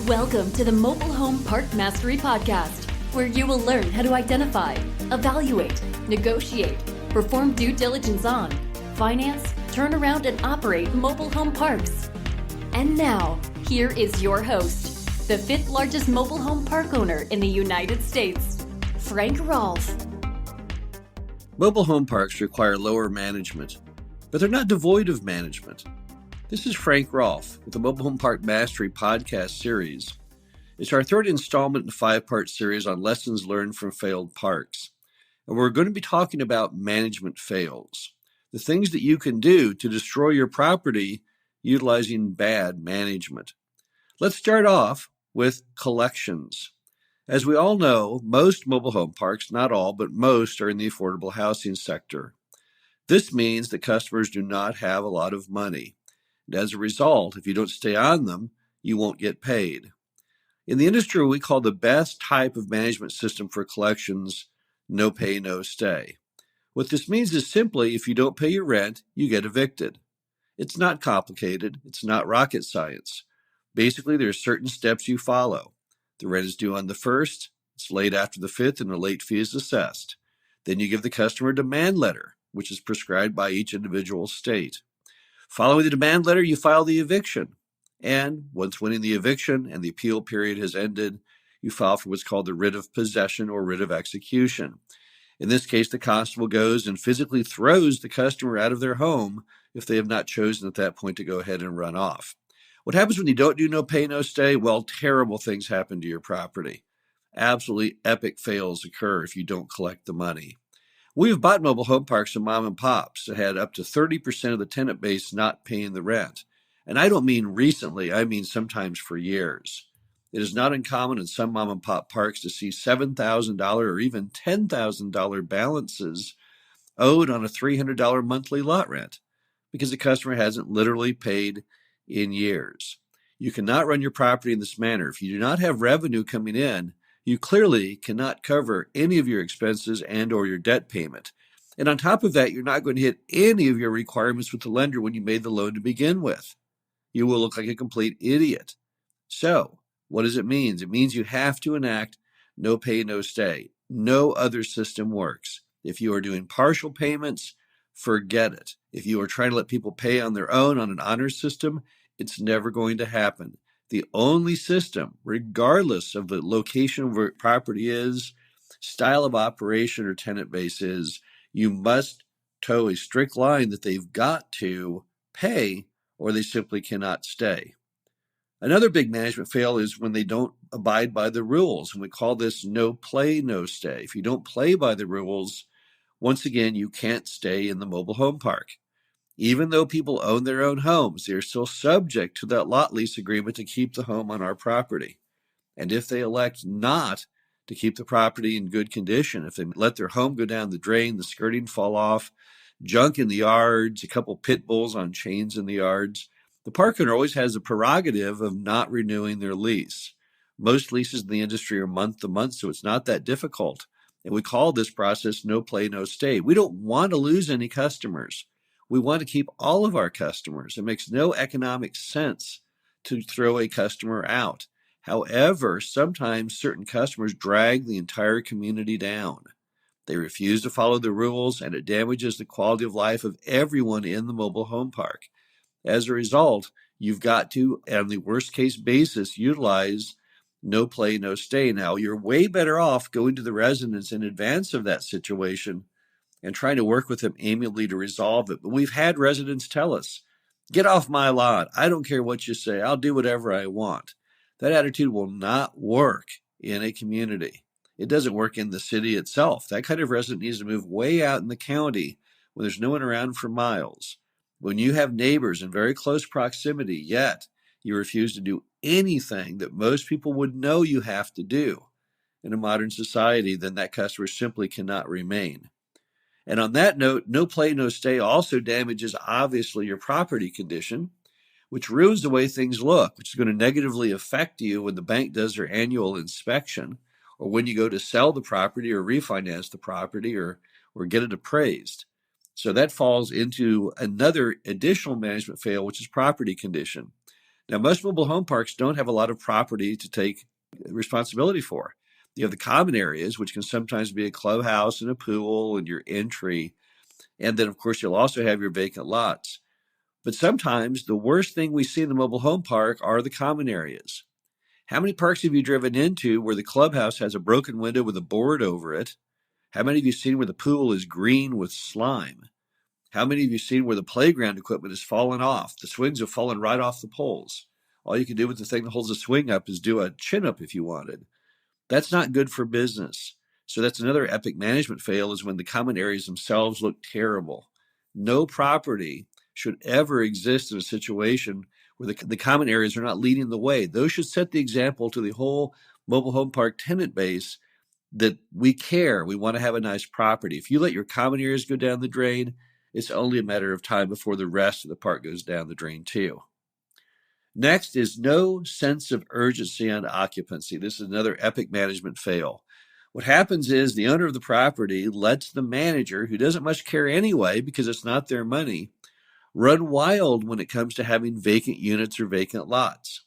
Welcome to the Mobile Home Park Mastery Podcast, where you will learn how to identify, evaluate, negotiate, perform due diligence on, finance, turn around, and operate mobile home parks. And now, here is your host, the fifth largest mobile home park owner in the United States, Frank Rolfe. Mobile home parks require lower management, but they're not devoid of management. This is Frank Rolfe with the Mobile Home Park Mastery podcast series. It's our third installment in a 5-part series on lessons learned from failed parks. And we're going to be talking about management fails, the things that you can do to destroy your property utilizing bad management. Let's start off with collections. As we all know, most mobile home parks, not all, but most, are in the affordable housing sector. This means that customers do not have a lot of money. And as a result, if you don't stay on them, you won't get paid. In the industry, we call the best type of management system for collections no pay, no stay. What this means is simply if you don't pay your rent, you get evicted. It's not complicated. It's not rocket science. Basically, there are certain steps you follow. The rent is due on the 1st, it's late after the 5th, and a late fee is assessed. Then you give the customer a demand letter, which is prescribed by each individual state. Following the demand letter, you file the eviction. And once winning the eviction and the appeal period has ended, you file for what's called the writ of possession or writ of execution. In this case, the constable goes and physically throws the customer out of their home if they have not chosen at that point to go ahead and run off. What happens when you don't do no pay, no stay? Well, terrible things happen to your property. Absolutely epic fails occur if you don't collect the money. We've bought mobile home parks from mom and pops that had up to 30% of the tenant base not paying the rent. And I don't mean recently, I mean sometimes for years. It is not uncommon in some mom and pop parks to see $7,000 or even $10,000 balances owed on a $300 monthly lot rent because the customer hasn't literally paid in years. You cannot run your property in this manner. If you do not have revenue coming in, you clearly cannot cover any of your expenses and or your debt payment. And on top of that, you're not going to hit any of your requirements with the lender when you made the loan to begin with. You will look like a complete idiot. So, what does it mean? It means you have to enact no pay, no stay. No other system works. If you are doing partial payments, forget it. If you are trying to let people pay on their own on an honor system, it's never going to happen. The only system, regardless of the location of where property is, style of operation or tenant base is, you must toe a strict line that they've got to pay or they simply cannot stay. Another big management fail is when they don't abide by the rules, and we call this no play, no stay. If you don't play by the rules, once again, you can't stay in the mobile home park. Even though people own their own homes, they are still subject to that lot lease agreement to keep the home on our property. And if they elect not to keep the property in good condition, if they let their home go down the drain, the skirting fall off, junk in the yards, a couple pit bulls on chains in the yards, the park owner always has the prerogative of not renewing their lease. Most leases in the industry are month to month, so it's not that difficult. And we call this process no play, no stay. We don't want to lose any customers. We want to keep all of our customers. It makes no economic sense to throw a customer out. However, sometimes certain customers drag the entire community down. They refuse to follow the rules, and it damages the quality of life of everyone in the mobile home park. As a result, you've got to, on the worst case basis, utilize no play, no stay. Now, you're way better off going to the residents in advance of that situation and trying to work with them amiably to resolve it. But we've had residents tell us, get off my lot. I don't care what you say. I'll do whatever I want. That attitude will not work in a community. It doesn't work in the city itself. That kind of resident needs to move way out in the county when there's no one around for miles. When you have neighbors in very close proximity, yet you refuse to do anything that most people would know you have to do in a modern society, then that customer simply cannot remain. And on that note, no play, no stay also damages, obviously, your property condition, which ruins the way things look, which is going to negatively affect you when the bank does their annual inspection or when you go to sell the property or refinance the property or get it appraised. So that falls into another additional management fail, which is property condition. Now, most mobile home parks don't have a lot of property to take responsibility for. You have the common areas, which can sometimes be a clubhouse and a pool and your entry. And then, of course, you'll also have your vacant lots. But sometimes the worst thing we see in the mobile home park are the common areas. How many parks have you driven into where the clubhouse has a broken window with a board over it? How many of you seen where the pool is green with slime? How many of you seen where the playground equipment has fallen off? The swings have fallen right off the poles. All you can do with the thing that holds the swing up is do a chin up if you wanted. That's not good for business. So that's another epic management fail, is when the common areas themselves look terrible. No property should ever exist in a situation where the common areas are not leading the way. Those should set the example to the whole mobile home park tenant base that we care. We want to have a nice property. If you let your common areas go down the drain, it's only a matter of time before the rest of the park goes down the drain too. Next is no sense of urgency on occupancy. This is another epic management fail. What happens is the owner of the property lets the manager, who doesn't much care anyway because it's not their money, run wild when it comes to having vacant units or vacant lots.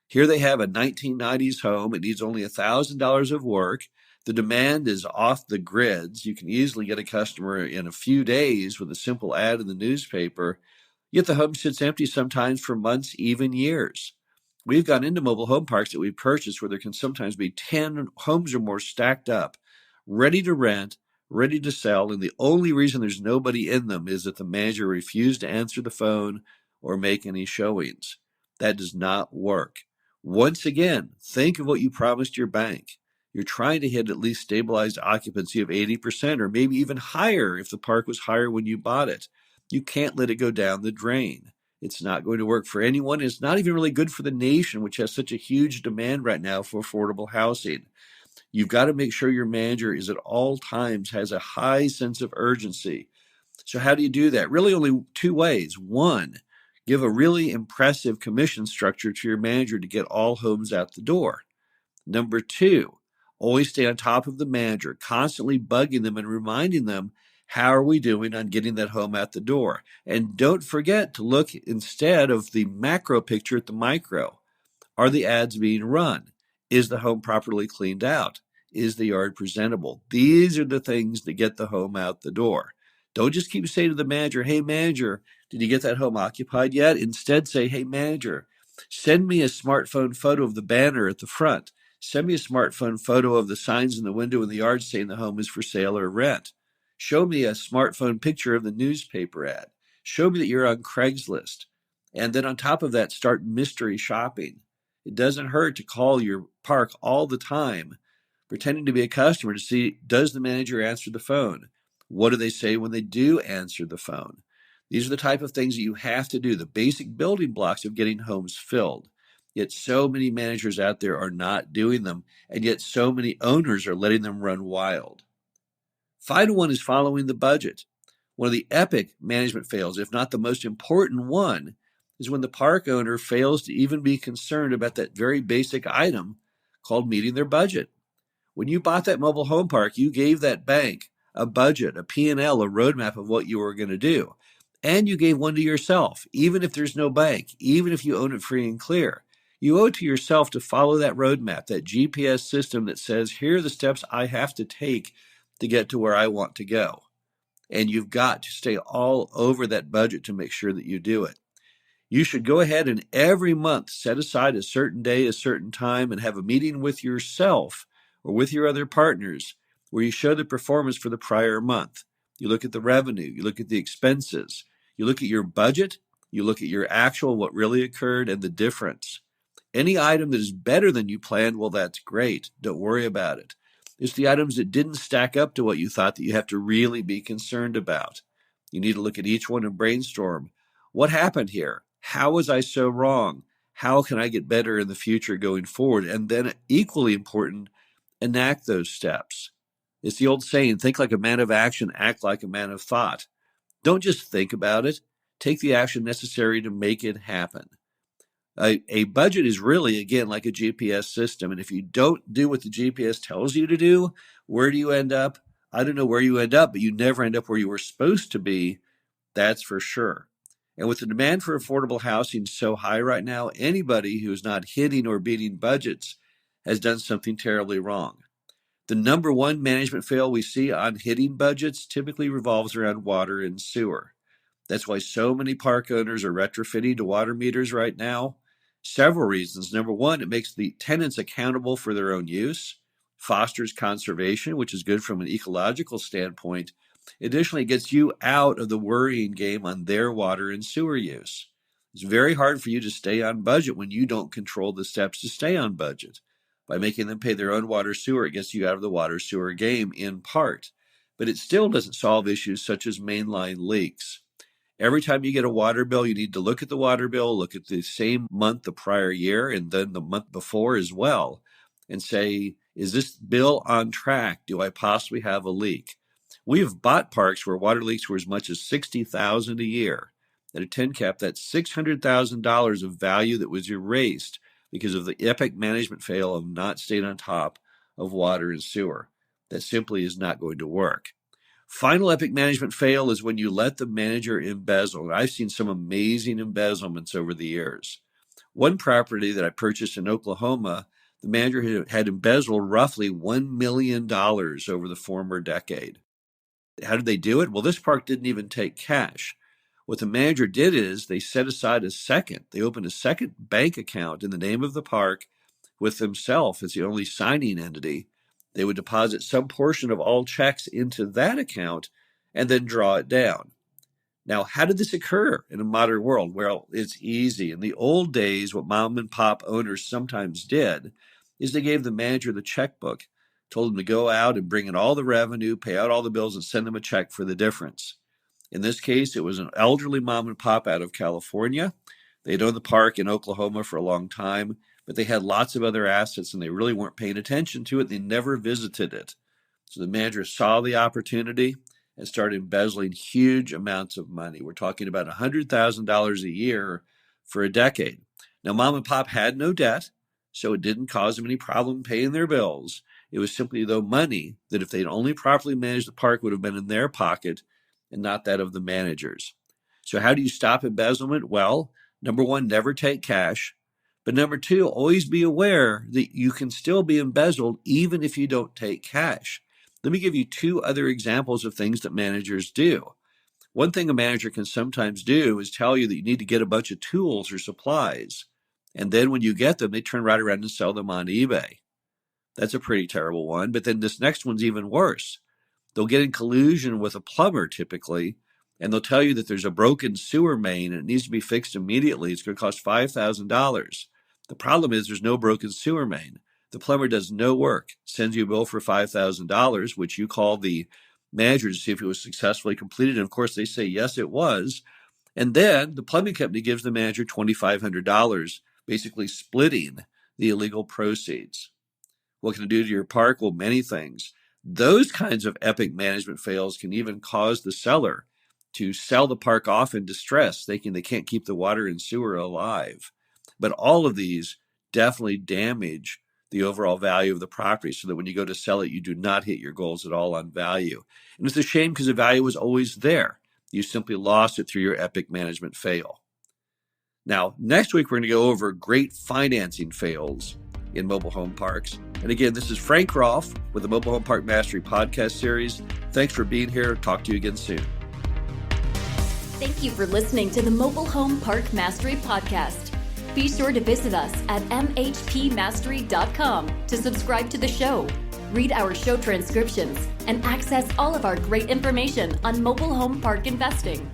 Here they have a 1990s home. It needs only $1,000 of work. The demand is off the grids. You can easily get a customer in a few days with a simple ad in the newspaper. Yet the home sits empty sometimes for months, even years. We've gone into mobile home parks that we've purchased where there can sometimes be 10 homes or more stacked up, ready to rent, ready to sell, and the only reason there's nobody in them is that the manager refused to answer the phone or make any showings. That does not work. Once again, think of what you promised your bank. You're trying to hit at least stabilized occupancy of 80% or maybe even higher if the park was higher when you bought it. You can't let it go down the drain. It's not going to work for anyone. It's not even really good for the nation, which has such a huge demand right now for affordable housing. You've got to make sure your manager is at all times has a high sense of urgency. So how do you do that? Really only two ways. One, give a really impressive commission structure to your manager to get all homes out the door. Number two, always stay on top of the manager, constantly bugging them and reminding them, how are we doing on getting that home out the door? And don't forget to look instead of the macro picture at the micro. Are the ads being run? Is the home properly cleaned out? Is the yard presentable? These are the things that get the home out the door. Don't just keep saying to the manager, hey, manager, did you get that home occupied yet? Instead, say, hey, manager, send me a smartphone photo of the banner at the front. Send me a smartphone photo of the signs in the window in the yard saying the home is for sale or rent. Show me a smartphone picture of the newspaper ad. Show me that you're on Craigslist. And then on top of that, start mystery shopping. It doesn't hurt to call your park all the time, pretending to be a customer to see, does the manager answer the phone? What do they say when they do answer the phone? These are the type of things that you have to do, the basic building blocks of getting homes filled. Yet so many managers out there are not doing them, and yet so many owners are letting them run wild. Final one is following the budget. One of the epic management fails, if not the most important one, is when the park owner fails to even be concerned about that very basic item called meeting their budget. When you bought that mobile home park, you gave that bank a budget, a P&L, a roadmap of what you were going to do. And you gave one to yourself, even if there's no bank, even if you own it free and clear. You owe it to yourself to follow that roadmap, that GPS system that says, here are the steps I have to take to get to where I want to go. And you've got to stay all over that budget to make sure that you do it. You should go ahead and every month set aside a certain day, a certain time, and have a meeting with yourself or with your other partners where you show the performance for the prior month. You look at the revenue, you look at the expenses, you look at your budget, you look at your actual, what really occurred, and the difference. Any item that is better than you planned, well, that's great. Don't worry about it. It's the items that didn't stack up to what you thought that you have to really be concerned about. You need to look at each one and brainstorm. What happened here? How was I so wrong? How can I get better in the future going forward? And then equally important, enact those steps. It's the old saying, think like a man of action, act like a man of thought. Don't just think about it. Take the action necessary to make it happen. A budget is really, again, like a GPS system. And if you don't do what the GPS tells you to do, where do you end up? I don't know where you end up, but you never end up where you were supposed to be. That's for sure. And with the demand for affordable housing so high right now, anybody who is not hitting or beating budgets has done something terribly wrong. The number one management fail we see on hitting budgets typically revolves around water and sewer. That's why so many park owners are retrofitting to water meters right now. Several reasons. Number one, it makes the tenants accountable for their own use, fosters conservation, which is good from an ecological standpoint. Additionally, it gets you out of the worrying game on their water and sewer use. It's very hard for you to stay on budget when you don't control the steps to stay on budget. By making them pay their own water sewer, it gets you out of the water sewer game in part. But it still doesn't solve issues such as mainline leaks. Every time you get a water bill, you need to look at the water bill, look at the same month the prior year, and then the month before as well, and say, is this bill on track? Do I possibly have a leak? We have bought parks where water leaks were as much as $60,000 a year. At a 10 cap, that's $600,000 of value that was erased because of the epic management fail of not staying on top of water and sewer. That simply is not going to work. Final epic management fail is when you let the manager embezzle. And I've seen some amazing embezzlements over the years. One property that I purchased in Oklahoma, the manager had embezzled roughly $1 million over the former decade. How did they do it? Well, this park didn't even take cash. What the manager did is they set aside they opened a second bank account in the name of the park with themselves as the only signing entity. They would deposit some portion of all checks into that account and then draw it down. Now, how did this occur in a modern world? Well, it's easy. In the old days, what mom and pop owners sometimes did is they gave the manager the checkbook, told him to go out and bring in all the revenue, pay out all the bills, and send them a check for the difference. In this case, it was an elderly mom and pop out of California. They'd owned the park in Oklahoma for a long time, but they had lots of other assets and they really weren't paying attention to it. They never visited it. So the manager saw the opportunity and started embezzling huge amounts of money. We're talking about $100,000 a year for a decade. Now, mom and pop had no debt, so it didn't cause them any problem paying their bills. It was simply, though, money that if they'd only properly managed the park would have been in their pocket and not that of the managers. So how do you stop embezzlement? Well, number one, never take cash. But number two, always be aware that you can still be embezzled even if you don't take cash. Let me give you two other examples of things that managers do. One thing a manager can sometimes do is tell you that you need to get a bunch of tools or supplies. And then when you get them, they turn right around and sell them on eBay. That's a pretty terrible one. But then this next one's even worse. They'll get in collusion with a plumber typically, and they'll tell you that there's a broken sewer main and it needs to be fixed immediately. It's going to cost $5,000. The problem is there's no broken sewer main. The plumber does no work, sends you a bill for $5,000, which you call the manager to see if it was successfully completed. And of course, they say, yes, it was. And then the plumbing company gives the manager $2,500, basically splitting the illegal proceeds. What can it do to your park? Well, many things. Those kinds of epic management fails can even cause the seller to sell the park off in distress, thinking they can't keep the water and sewer alive. But all of these definitely damage the overall value of the property so that when you go to sell it, you do not hit your goals at all on value. And it's a shame because the value was always there. You simply lost it through your epic management fail. Now, next week, we're going to go over great financing fails in mobile home parks. And again, this is Frank Rolfe with the Mobile Home Park Mastery podcast series. Thanks for being here. Talk to you again soon. Thank you for listening to the Mobile Home Park Mastery podcast. Be sure to visit us at mhpmastery.com to subscribe to the show, read our show transcriptions, and access all of our great information on mobile home park investing.